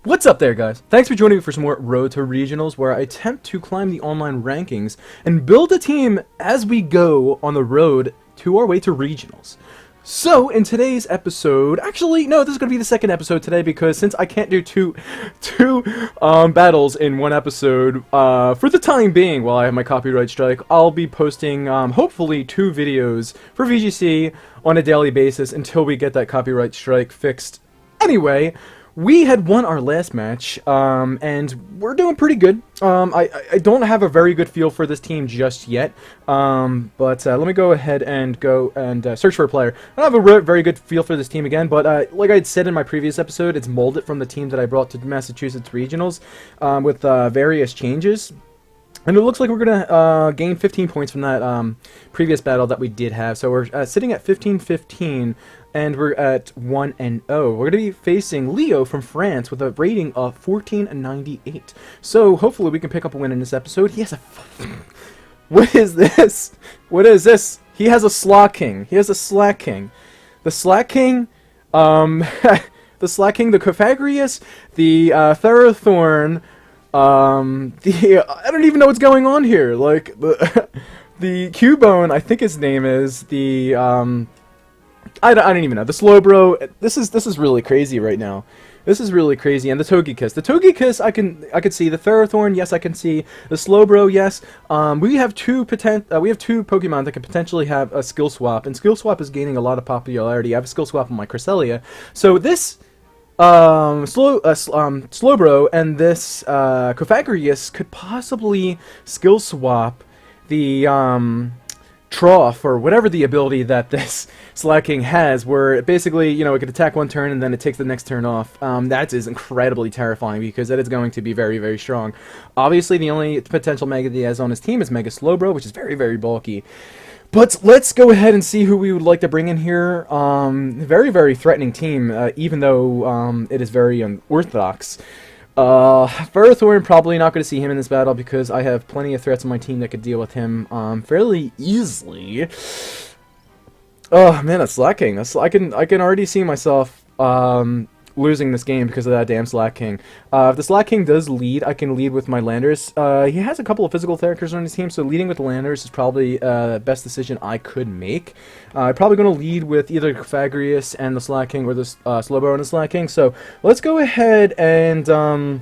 What's up there, guys? Thanks for joining me for some more Road to Regionals, where I attempt to climb the online rankings and build a team as we go on the road to our way to Regionals. So, in today's episode, actually, no, this is going to be the second episode today, because since I can't do two battles in one episode, for the time being, while I have my copyright strike, I'll be posting, hopefully, 2 videos for VGC on a daily basis until we get that copyright strike fixed. Anyway, we had won our last match, and we're doing pretty good. I don't have a very good feel for this team just yet, but let me go ahead and search for a player. I don't have a very good feel for this team again, but like I had said in my previous episode, it's molded from the team that I brought to Massachusetts Regionals with various changes. And it looks like we're going to gain 15 points from that previous battle that we did have. So we're sitting at 15-15, and we're at 1-0. We're going to be facing Leo from France with a rating of 1498. So hopefully we can pick up a win in this episode. He has a... What is this? What is this? He has a Slaw King. He has a Slack King. The Slack King... the Slack King, the Cofagrius, the Therathorn... I don't even know what's going on here. Like the Cubone, I think his name is the I don't even know. The Slowbro. This is really crazy right now. This is really crazy. And the Togekiss. The Togekiss, I could see. The Therathorn, yes, I can see. The Slowbro, yes. We have two Pokemon that could potentially have a skill swap, and skill swap is gaining a lot of popularity. I have a skill swap on my Cresselia, so this. Slowbro and this Cofagrius could possibly skill swap the Trough, or whatever the ability that this Slacking has, where basically, you know, it could attack one turn and then it takes the next turn off. That is incredibly terrifying, because that is going to be very, very strong. Obviously, the only potential Mega that he has on his team is Mega Slowbro, which is very, very bulky. But let's go ahead and see who we would like to bring in here. Very, very threatening team, even though it is very unorthodox. Ferrothorn, probably not going to see him in this battle, because I have plenty of threats on my team that could deal with him fairly easily. Oh man, that's slacking. I can already see myself losing this game because of that damn Slack King. If the Slack King does lead, I can lead with my Landers. He has a couple of physical characters on his team, so leading with Landers is probably the best decision I could make. I'm probably going to lead with either Cofagrius and the Slack King, or the Slowbro and the Slack King. So let's go ahead and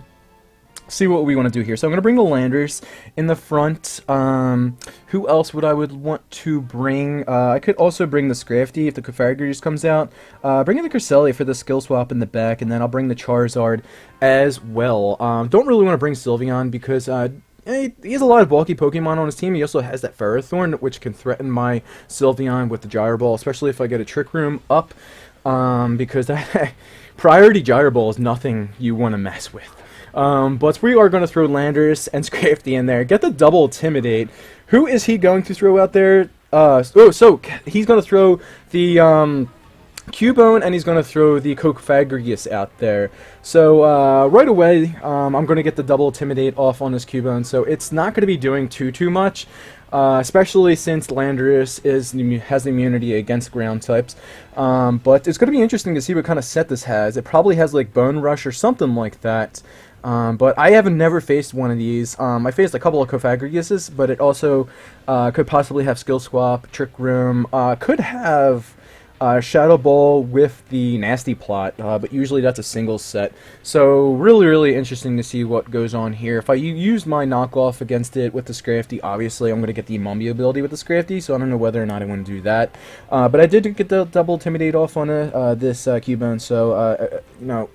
see what we want to do here. So I'm going to bring the Landers in the front. Who else would I want to bring? I could also bring the Scrafty if the Cofagrius comes out. Bring in the Cresselia for the skill swap in the back, and then I'll bring the Charizard as well. Don't really want to bring Sylveon, because he has a lot of bulky Pokemon on his team. He also has that Ferrothorn, which can threaten my Sylveon with the Gyro Ball, especially if I get a Trick Room up, because that priority Gyro Ball is nothing you want to mess with. But we are going to throw Landers and Scrafty in there. Get the double Intimidate. Who is he going to throw out there? So he's going to throw the Cubone, and he's going to throw the Cofagrius out there. So right away, I'm going to get the double Intimidate off on this Cubone. So it's not going to be doing too much. Especially since Landorus has immunity against ground types. But it's going to be interesting to see what kind of set this has. It probably has like Bone Rush or something like that. But I have never faced one of these. I faced a couple of Cofagriuses, but it also could possibly have Skill Swap, Trick Room, could have Shadow Ball with the Nasty Plot, but usually that's a single set. So really interesting to see what goes on here. If I use my knockoff against it with the Scrafty, obviously I'm going to get the Mummy ability with the Scrafty, so I don't know whether or not I want to do that. But I did get the double Intimidate off on this Cubone, so you know,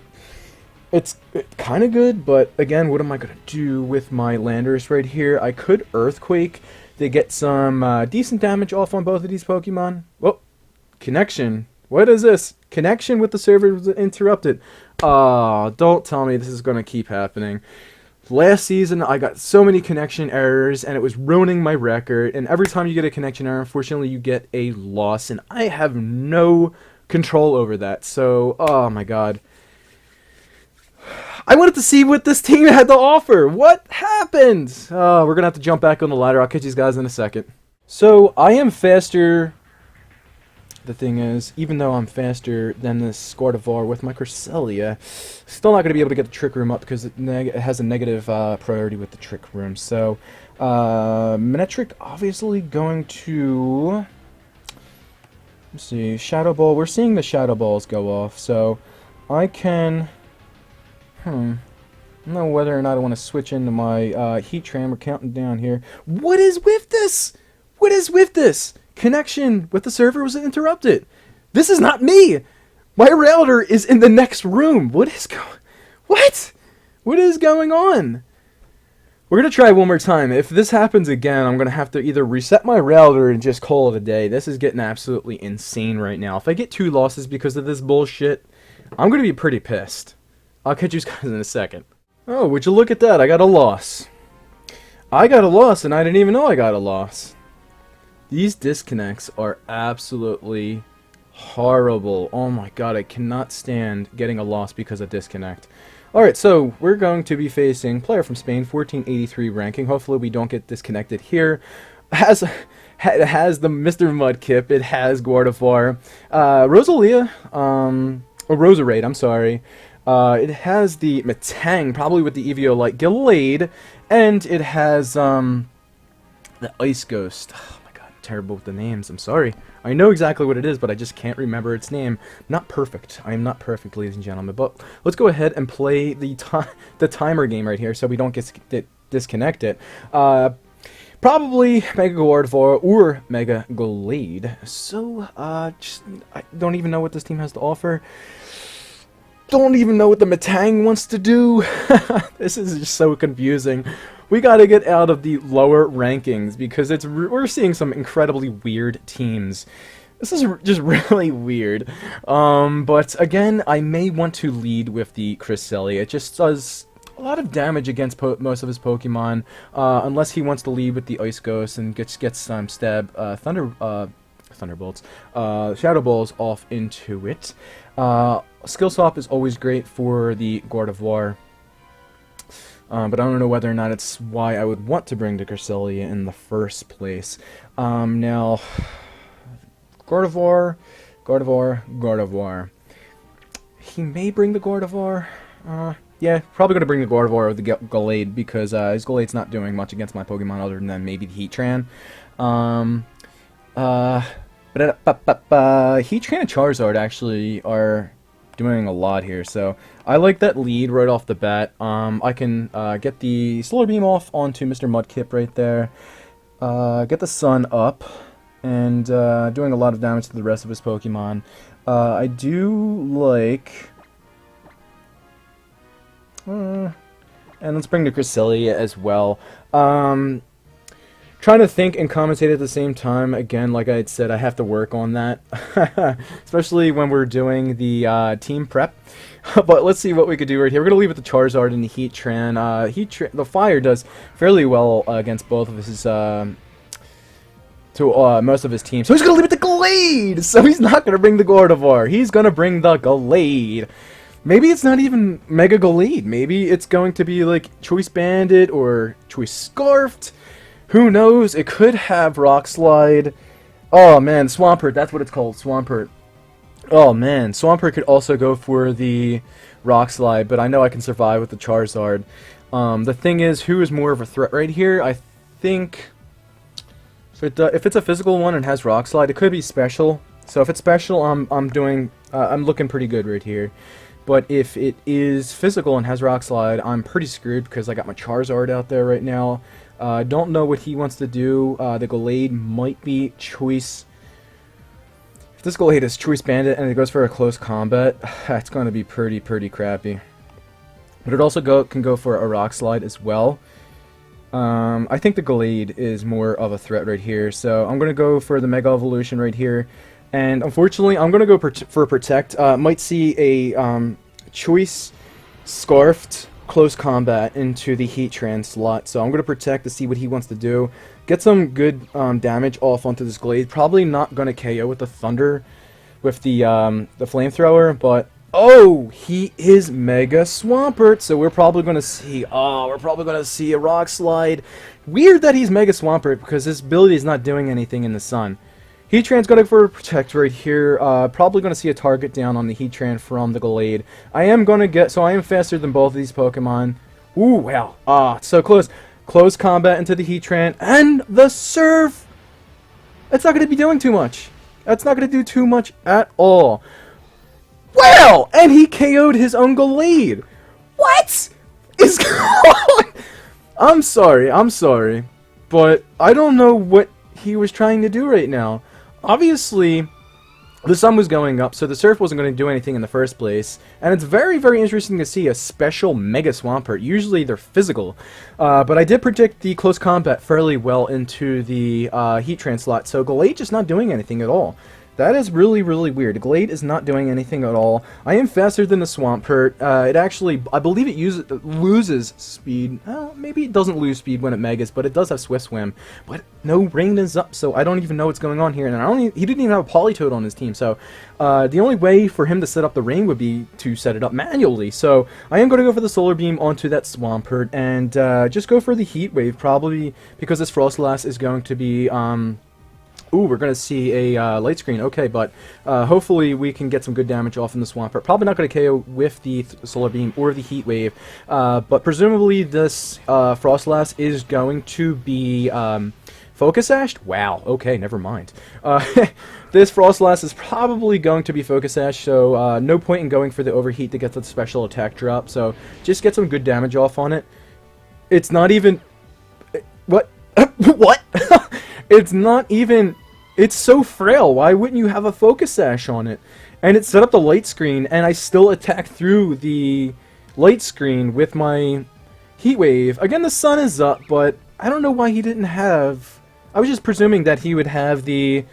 it's kind of good, but again, what am I going to do with my Landorus right here? I could Earthquake to get some decent damage off on both of these Pokemon. Whoa. Connection. What is this? Connection with the server was interrupted. Don't tell me this is going to keep happening. Last season, I got so many connection errors, and it was ruining my record. And every time you get a connection error, unfortunately, you get a loss. And I have no control over that. So, oh my god. I wanted to see what this team had to offer. What happened? We're going to have to jump back on the ladder. I'll catch these guys in a second. So, I am faster the thing is, even though I'm faster than this Gardevoir with my Cresselia, still not going to be able to get the Trick Room up because it has a negative priority with the Trick Room. So, Manectric obviously going to... Let's see, Shadow Ball. We're seeing the Shadow Balls go off, so I can... I don't know whether or not I want to switch into my Heatran. We're counting down here. What is with this? What is with this? Connection with the server was interrupted. This is not me. My router is in the next room. What is going on? We're going to try one more time. If this happens again, I'm going to have to either reset my router and just call it a day. This is getting absolutely insane right now. If I get 2 losses because of this bullshit, I'm going to be pretty pissed. I'll catch you guys in a second. Oh, would you look at that? I got a loss. I got a loss and I didn't even know I got a loss. These disconnects are absolutely horrible. Oh my god, I cannot stand getting a loss because of disconnect. Alright, so we're going to be facing player from Spain, 1483 ranking. Hopefully we don't get disconnected here. It has the Mr. Mudkip, it has Gardevoir, Rosalia, or Roserade, I'm sorry. It has the Metang, probably with the Eviolite Gallade, and it has the Ice Ghost. Oh my god, I'm terrible with the names, I'm sorry. I know exactly what it is, but I just can't remember its name. Not perfect. I am not perfect, ladies and gentlemen. But let's go ahead and play the timer game right here so we don't get disconnected. Probably Mega Gardevoir or Mega Gallade. So, I don't even know what this team has to offer. Don't even know what the Metang wants to do. This is just so confusing. We gotta get out of the lower rankings because we're seeing some incredibly weird teams. This is just really weird. But again, I may want to lead with the Cresselia. It just does a lot of damage against most of his Pokemon, unless he wants to lead with the Ice Ghost and gets Thunderbolts, Shadow Balls off into it. Skill Swap is always great for the Gardevoir. But I don't know whether or not it's why I would want to bring the Cresselia in the first place. Now, Gardevoir. He may bring the Gardevoir. Yeah, probably going to bring the Gardevoir or the Gallade because his Gallade's not doing much against my Pokemon other than maybe the Heatran. Heatran and Charizard actually are doing a lot here, so I like that lead right off the bat. I can get the Solar Beam off onto Mr. Mudkip right there, get the Sun up, and doing a lot of damage to the rest of his Pokemon. I do like... and let's bring the Cresselia as well. Trying to think and commentate at the same time. Again, like I had said, I have to work on that. Especially when we're doing the team prep. But let's see what we could do right here. We're going to leave it the Charizard and the Heatran. The Fire does fairly well against both of his... most of his team. So he's going to leave it to Gallade! So he's not going to bring the Gardevoir. He's going to bring the Gallade. Maybe it's not even Mega Gallade. Maybe it's going to be like Choice Bandit or Choice Scarfed. Who knows? It could have Rock Slide. Oh man, Swampert, that's what it's called, Swampert. Oh man, Swampert could also go for the Rock Slide, but I know I can survive with the Charizard. The thing is, who is more of a threat right here? I think if it's a physical one and has Rock Slide, it could be special. So if it's special, I'm looking pretty good right here. But if it is physical and has Rock Slide, I'm pretty screwed because I got my Charizard out there right now. Don't know what he wants to do. The Gallade might be Choice. If this Gallade is Choice Bandit and it goes for a close combat, that's going to be pretty crappy. But it also can go for a Rock Slide as well. I think the Gallade is more of a threat right here, so I'm going to go for the Mega Evolution right here. And unfortunately, I'm going to go for Protect. Might see a Choice Scarfed close combat into the Heatran slot, so I'm going to Protect to see what he wants to do. Get some good damage off onto this Glade. Probably not going to KO with the Thunder, with the Flamethrower, but oh, he is Mega Swampert, so we're probably going to see a Rock Slide. Weird that he's Mega Swampert because his ability is not doing anything in the sun. Heatran's going to go for a Protect right here. Probably going to see a target down on the Heatran from the Glade. I am going to get... So I am faster than both of these Pokemon. Ooh, wow. So close. Close combat into the Heatran. And the Surf! It's not going to be doing too much. That's not going to do too much at all. Well! And he KO'd his own Glade! What is going on? I'm sorry. But I don't know what he was trying to do right now. Obviously, the sun was going up, so the Surf wasn't going to do anything in the first place. And it's very, very interesting to see a special Mega Swampert. Usually they're physical. But I did predict the close combat fairly well into the Heatran slot, so Glade just not doing anything at all. That is really, really weird. Glade is not doing anything at all. I am faster than the Swampert. It actually, I believe it loses speed. Maybe it doesn't lose speed when it Megas, but it does have Swift Swim. But no rain is up, so I don't even know what's going on here. And he didn't even have a Politoed on his team, so the only way for him to set up the rain would be to set it up manually. So I am going to go for the Solar Beam onto that Swampert and just go for the Heat Wave, probably because this Frostlass is going to be... Ooh, we're going to see a light screen. Okay, but hopefully we can get some good damage off in the Swampert. Probably not going to KO with the Solar Beam or the Heat Wave, but presumably this Frostlass is going to be Focus Sashed? Wow, okay, never mind. This Frostlass is probably going to be Focus Sashed, so no point in going for the Overheat to get the special attack drop, so just get some good damage off on it. It's not even... What? What? It's not even... It's so frail. Why wouldn't you have a Focus Sash on it? And it set up the light screen, and I still attacked through the light screen with my Heat Wave. Again, the sun is up, but I don't know why he didn't have... I was just presuming that he would have the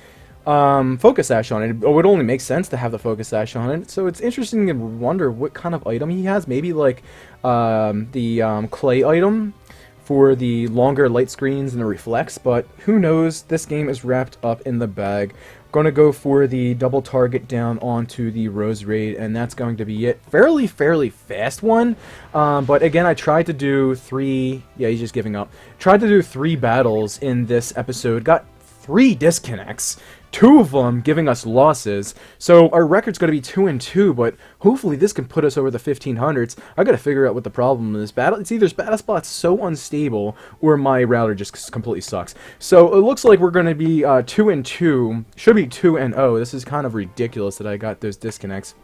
Focus Sash on it. It would only make sense to have the Focus Sash on it. So it's interesting to wonder what kind of item he has. Maybe like the clay item for the longer light screens and the reflects, but who knows? This game is wrapped up in the bag. Gonna go for the double target down onto the Rose Raid, and that's going to be it. Fairly fast one, but again, I tried to do three... Yeah, he's just giving up. Tried to do 3 battles in this episode. Got 3 disconnects. 2 of them giving us losses, so our record's going to be 2-2, but hopefully this can put us over the 1500s. I got to figure out what the problem is. It's either Battle Spot's so unstable, or my router just completely sucks. So it looks like we're going to be 2-2, should be 2-0. This is kind of ridiculous that I got those disconnects.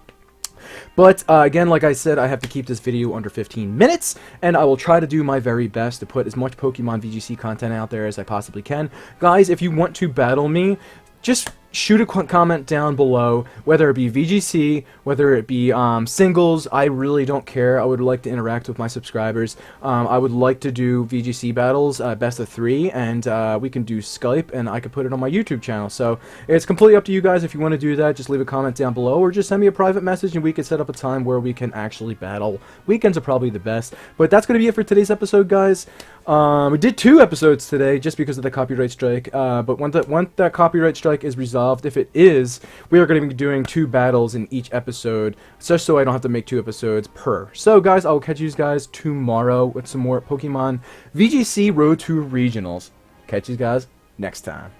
But again, like I said, I have to keep this video under 15 minutes, and I will try to do my very best to put as much Pokemon VGC content out there as I possibly can. Guys, if you want to battle me, just shoot a comment down below, whether it be VGC, whether it be singles. I really don't care. I would like to interact with my subscribers. I would like to do VGC battles, best of 3, and we can do Skype, and I could put it on my YouTube channel. So it's completely up to you guys. If you want to do that, just leave a comment down below, or just send me a private message, and we can set up a time where we can actually battle. Weekends are probably the best. But that's going to be it for today's episode, guys. We did 2 episodes today just because of the copyright strike, but once that copyright strike is resolved, if it is, we are going to be doing 2 battles in each episode, just so I don't have to make 2 episodes per. So guys, I will catch you guys tomorrow with some more Pokemon VGC Road to Regionals. Catch you guys next time.